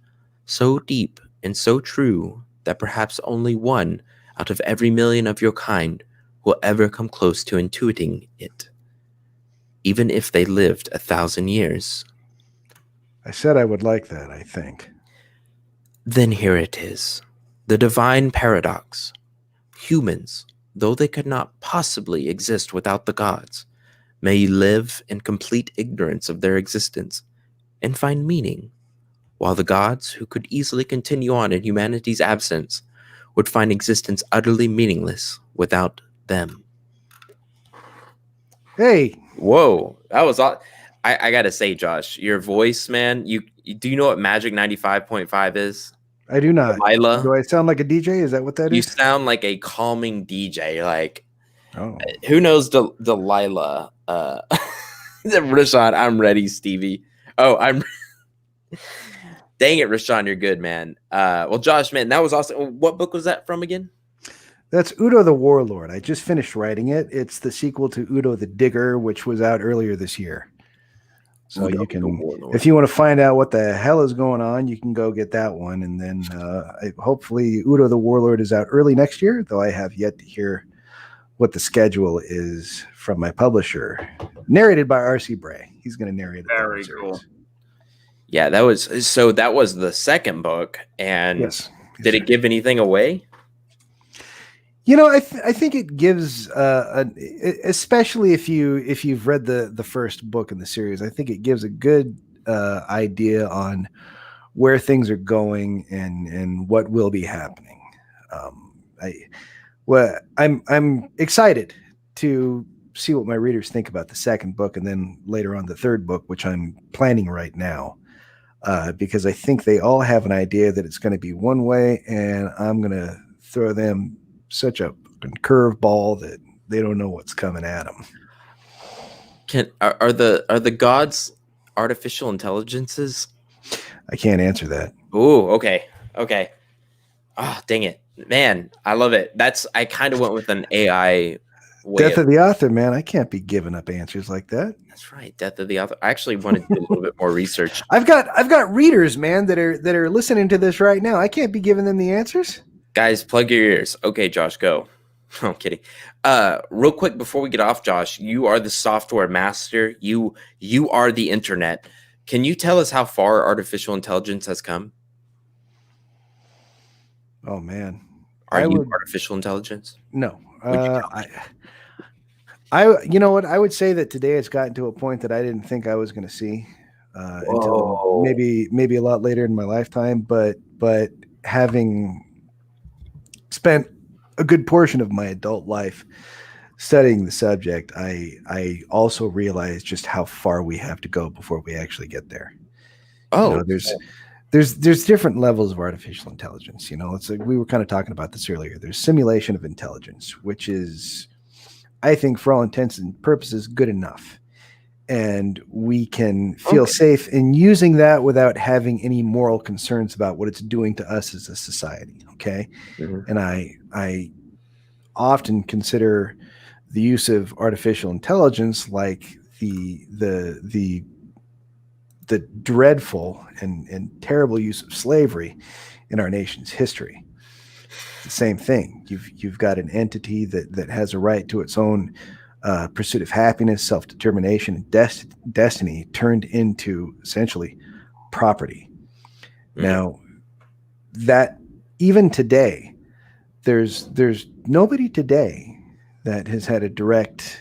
so deep and so true that perhaps only one out of every million of your kind will ever come close to intuiting it, even if they lived 1,000 years? I said I would like that, I think. Then here it is, the divine paradox. Humans, though they could not possibly exist without the gods, may live in complete ignorance of their existence and find meaning, while the gods, who could easily continue on in humanity's absence, would find existence utterly meaningless without them. Hey! Whoa, that was all. I gotta say, Josh, your voice, man. You do you know what Magic 95.5 is? I do not. Delilah. Do I sound like a DJ? Is that what that You is? sound like a calming DJ. Like, Oh. who knows Delilah? Rashawn, I'm ready, Stevie. Oh, I'm. Dang it, Rashawn, you're good, man. Well, Josh, man, that was awesome. What book was that from again? That's Udo the Warlord. I just finished writing it. It's the sequel to Udo the Digger, which was out earlier this year. So you can, if you want to find out what the hell is going on, you can go get that one. And then hopefully Udo the Warlord is out early next year, though I have yet to hear what the schedule is from my publisher. Narrated by R.C. Bray. He's going to narrate it. Very cool. Yeah, that was the second book. And yes. Did it give anything away? You know, I think it gives, especially if you've read the first book in the series, I think it gives a good idea on where things are going and what will be happening. I'm excited to see what my readers think about the second book, and then later on the third book, which I'm planning right now, because I think they all have an idea that it's going to be one way, and I'm going to throw them such a curveball that they don't know what's coming at them. Are the gods artificial intelligences? I can't answer that. Oh, okay. Oh, dang it, man! I love it. I kind of went with an AI. Death of the author, man. I can't be giving up answers like that. That's right, Death of the author. I actually wanted to do a little bit more research. I've got readers, man, that are listening to this right now. I can't be giving them the answers. Guys, plug your ears. Okay, Josh, go. I'm kidding. Real quick before we get off, Josh, you are the software master. You are the internet. Can you tell us how far artificial intelligence has come? Oh man, are you artificial intelligence? No, you know what? I would say that today it's gotten to a point that I didn't think I was going to see until maybe a lot later in my lifetime. But having spent a good portion of my adult life studying the subject, I also realized just how far we have to go before we actually get there. Oh, there's different levels of artificial intelligence. You know, it's like we were kind of talking about this earlier. There's simulation of intelligence, which is, I think, for all intents and purposes, good enough. And we can feel safe in using that without having any moral concerns about what it's doing to us as a society. Okay. Mm-hmm. And I often consider the use of artificial intelligence like the dreadful and terrible use of slavery in our nation's history. The same thing. You've got an entity that has a right to its own pursuit of happiness, self-determination, and destiny turned into essentially property. Mm-hmm. Now, that even today, there's nobody today that has had a direct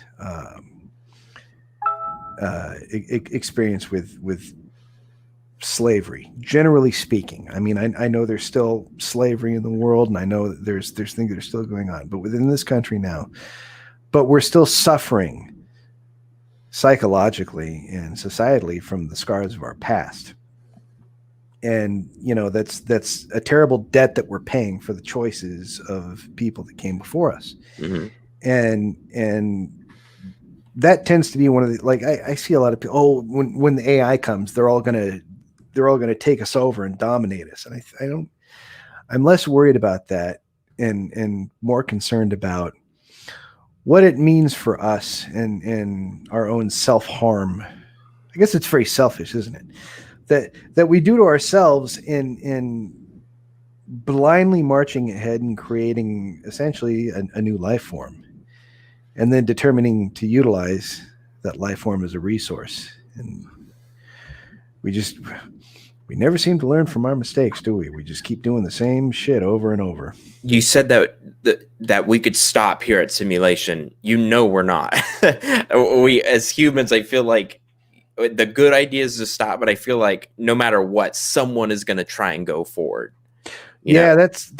experience with slavery, generally speaking. I mean, I know there's still slavery in the world, and I know that there's things that are still going on, but within this country now, but we're still suffering psychologically and societally from the scars of our past. And, you know, that's a terrible debt that we're paying for the choices of people that came before us. Mm-hmm. And that tends to be one of the, like, I see a lot of people, when the AI comes, they're all going to take us over and dominate us. And I'm less worried about that and more concerned about what it means for us and our own self-harm. I guess it's very selfish, isn't it? That we do to ourselves in blindly marching ahead and creating essentially a new life form, and then determining to utilize that life form as a resource. And we never seem to learn from our mistakes, do we? We just keep doing the same shit over and over. You said that we could stop here at simulation. You know we're not. We, as humans, I feel like the good idea is to stop, but I feel like no matter what, someone is going to try and go forward. You know? That's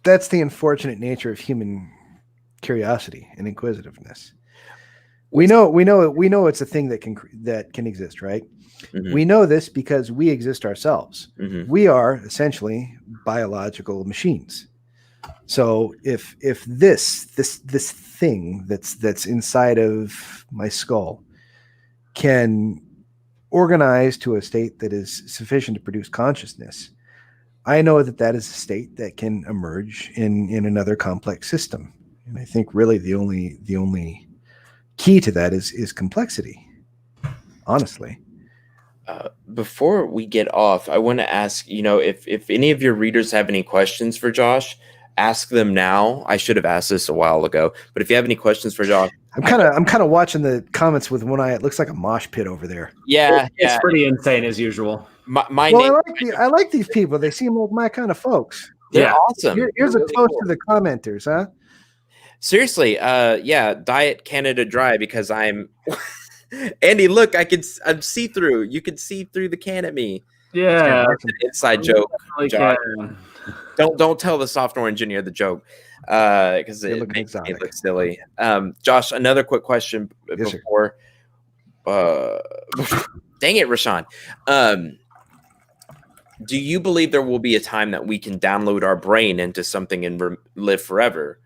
the unfortunate nature of human curiosity and inquisitiveness. We know it's a thing that can exist, right? Mm-hmm. We know this because we exist ourselves. Mm-hmm. We are essentially biological machines. So if this thing that's inside of my skull can organize to a state that is sufficient to produce consciousness, I know that is a state that can emerge in another complex system. And I think really the only key to that is complexity. honestly. Before we get off, I want to ask, if any of your readers have any questions for Josh, ask them now. I should have asked this a while ago, but if you have any questions for Josh, I'm kind of watching the comments with one eye. It looks like a mosh pit over there. It's pretty insane as usual. I like these people. They seem like my kind of folks. They're awesome. Here's They're a toast to the commenters, huh? Seriously, Diet Canada Dry, because I'm Andy. Look, I'm see through. You can see through the can at me. Yeah, that's an inside joke. Josh. Don't tell the software engineer the joke, because it makes me look silly. Josh, another quick question before. Dang it, Rashawn. Do you believe there will be a time that we can download our brain into something and live forever?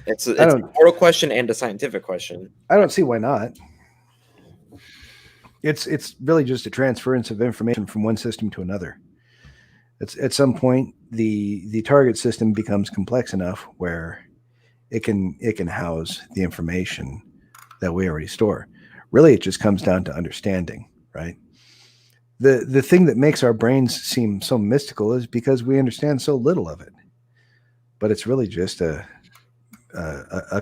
It's a moral question and a scientific question. I don't see why not. It's really just a transference of information from one system to another. It's at some point the target system becomes complex enough where it can house the information that we already store. Really, it just comes down to understanding, right? The thing that makes our brains seem so mystical is because we understand so little of it. But it's really just a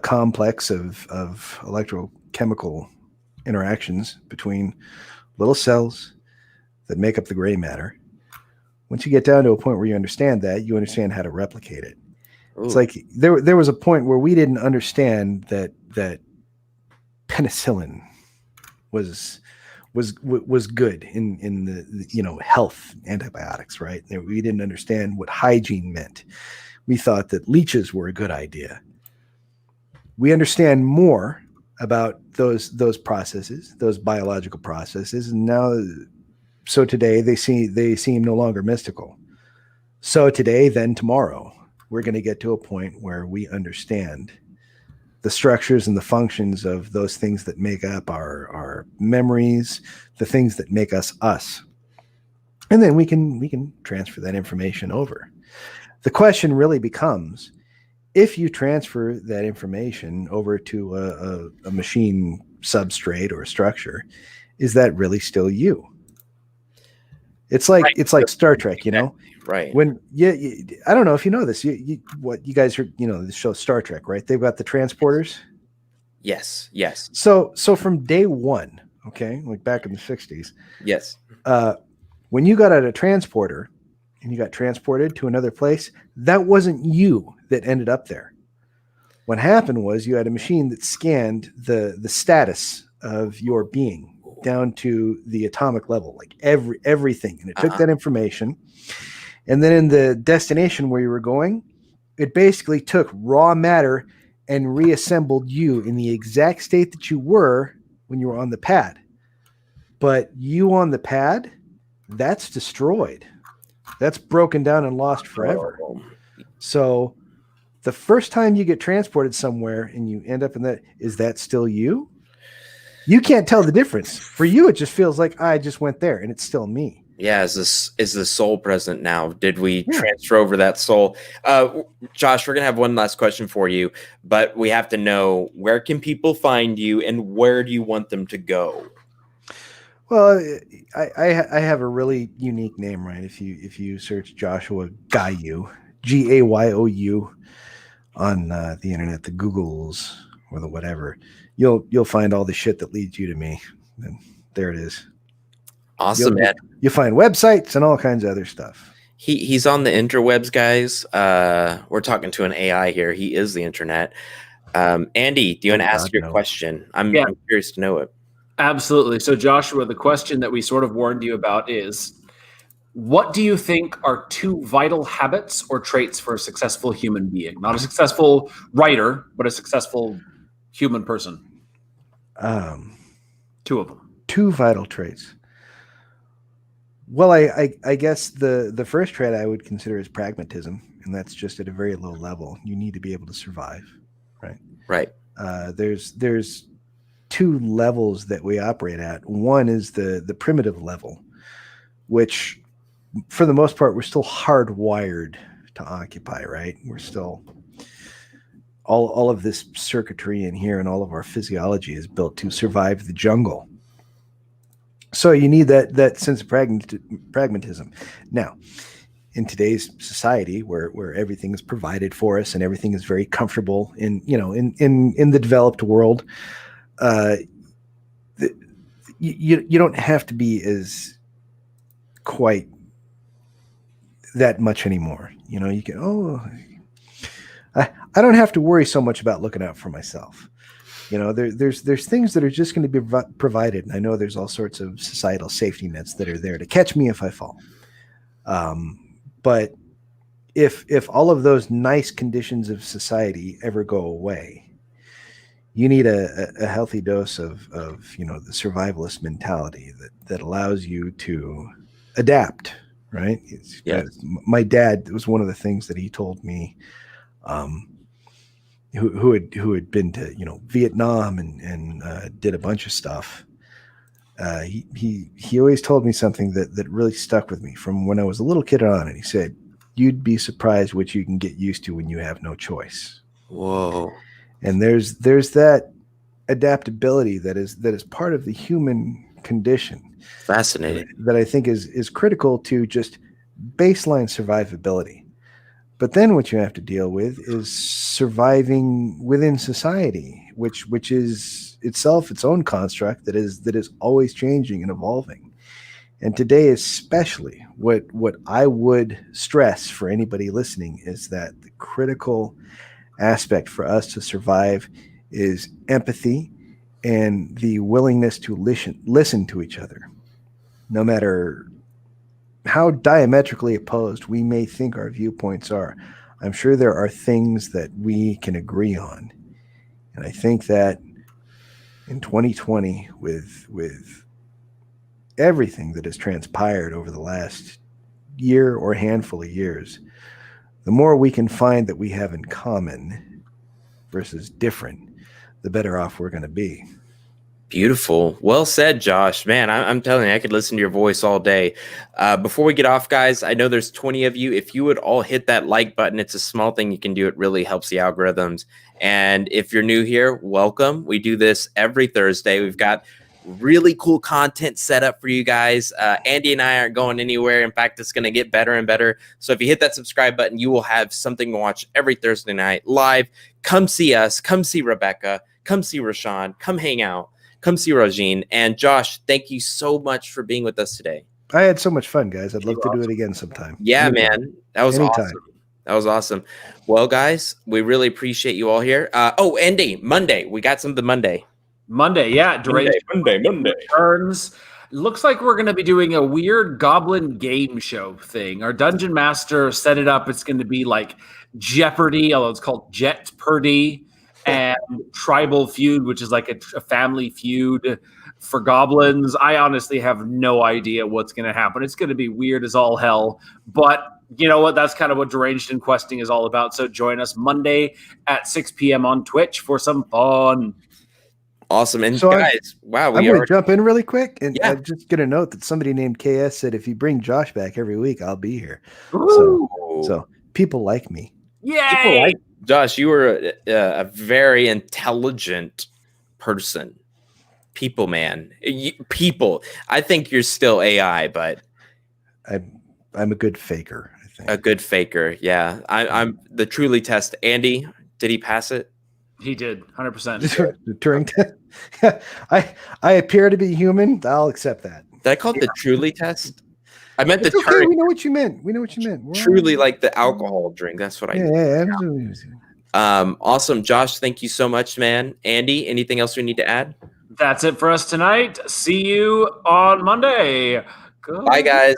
complex of electrochemical interactions between little cells that make up the gray matter. Once you get down to a point where you understand that, you understand how to replicate it. Ooh. It's like there was a point where we didn't understand that penicillin was good in the health antibiotics, right? We didn't understand what hygiene meant. We thought that leeches were a good idea. We understand more about those processes, those biological processes, and now, so today they seem no longer mystical. So today, then tomorrow, we're going to get to a point where we understand the structures and the functions of those things that make up our memories, the things that make us us, and then we can transfer that information over. The question really becomes, if you transfer that information over to a machine substrate or a structure, is that really still you? It's like Star Trek, right? When I don't know if you know this. You guys heard, the show Star Trek, right? They've got the transporters. Yes. So from day one, okay, like back in the 60s. Yes. When you got out a transporter and you got transported to another place, that wasn't you that ended up there. What happened was you had a machine that scanned the status of your being down to the atomic level, like everything. And it took that information. And then in the destination where you were going, it basically took raw matter and reassembled you in the exact state that you were when you were on the pad. But you on the pad, that's destroyed. That's broken down and lost forever. So the first time you get transported somewhere and you end up in that, is that still you? You can't tell the difference. For you, it just feels like I just went there and it's still me. Yeah, is the soul present now? Did we transfer over that soul? Josh, we're gonna have one last question for you, but we have to know, where can people find you and where do you want them to go? Well, I have a really unique name, right? If you search Joshua Gayou, Gayou, on the internet, the Googles or the whatever, you'll find all the shit that leads you to me. And there it is. Awesome, man. You'll find websites and all kinds of other stuff. He's on the interwebs, guys. We're talking to an AI here. He is the internet. Andy, do you want to ask your question? I'm curious to know it. Absolutely. So, Joshua, the question that we sort of warned you about is, what do you think are two vital habits or traits for a successful human being? Not a successful writer, but a successful human person. Two of them. Two vital traits. Well, I guess the first trait I would consider is pragmatism, and that's just at a very low level. You need to be able to survive, right? Right. There's two levels that we operate at. One is the primitive level, which for the most part we're still hardwired to occupy, right? We're still all of this circuitry in here and all of our physiology is built to survive the jungle. So you need that sense of pragmatism. Now, in today's society, where everything is provided for us and everything is very comfortable in the developed world, you don't have to be as quite that much anymore. You can I don't have to worry so much about looking out for myself. There's things that are just going to be provided, and I know there's all sorts of societal safety nets that are there to catch me if I fall. But if all of those nice conditions of society ever go away, you need a healthy dose of the survivalist mentality that allows you to adapt. Right? My dad, it was one of the things that he told me. Who had been to Vietnam and did a bunch of stuff. He always told me something that really stuck with me from when I was a little kid on, and he said, "You'd be surprised what you can get used to when you have no choice." Whoa! And there's that adaptability that is part of the human condition. Fascinating. That I think is critical to just baseline survivability. But then what you have to deal with is surviving within society, which is itself its own construct that is always changing and evolving. And today, especially, what I would stress for anybody listening is that the critical aspect for us to survive is empathy and the willingness to listen to each other, no matter how diametrically opposed we may think our viewpoints are. I'm sure there are things that we can agree on. And I think that in 2020, with everything that has transpired over the last year or handful of years, the more we can find that we have in common versus different, the better off we're going to be. Beautiful. Well said, Josh. Man, I'm telling you, I could listen to your voice all day. Before we get off, guys, I know there's 20 of you. If you would all hit that like button, it's a small thing you can do. It really helps the algorithms. And if you're new here, welcome. We do this every Thursday. We've got really cool content set up for you guys. Andy and I aren't going anywhere. In fact, it's going to get better and better. So if you hit that subscribe button, you will have something to watch every Thursday night live. Come see us. Come see Rebecca. Come see Rashawn. Come hang out. Come see Rajin. And Josh, thank you so much for being with us today. I had so much fun, guys. I'd love to do it again sometime. Yeah, anytime. Man. That was Anytime. Awesome. That was awesome. Well, guys, we really appreciate you all here. Andy, Monday. We got something Monday. Monday, yeah. Monday. Returns. Looks like we're going to be doing a weird goblin game show thing. Our dungeon master set it up. It's going to be like Jeopardy, although it's called Jeopardy. And Tribal Feud, which is like a family feud for goblins. I honestly have no idea what's going to happen. It's going to be weird as all hell. But you know what? That's kind of what Deranged and Questing is all about. So join us Monday at 6 p.m. on Twitch for some fun. Awesome. And so guys, I'm going to jump in really quick. And I'm just going to note that somebody named KS said, if you bring Josh back every week, I'll be here. So people like me. Yay! Josh, you were a very intelligent person. People, man. People. I think you're still AI, but I'm a good faker, I think. A good faker, yeah. I'm the truly test. Andy, did he pass it? He did, 100%. The Turing test. I appear to be human. I'll accept that. Did I call it the truly test? I meant the Turing. Okay, we know what you meant. Truly like the alcohol drink. That's what I meant. Yeah. Awesome. Josh, thank you so much, man. Andy, anything else we need to add? That's it for us tonight. See you on Monday. Bye, guys.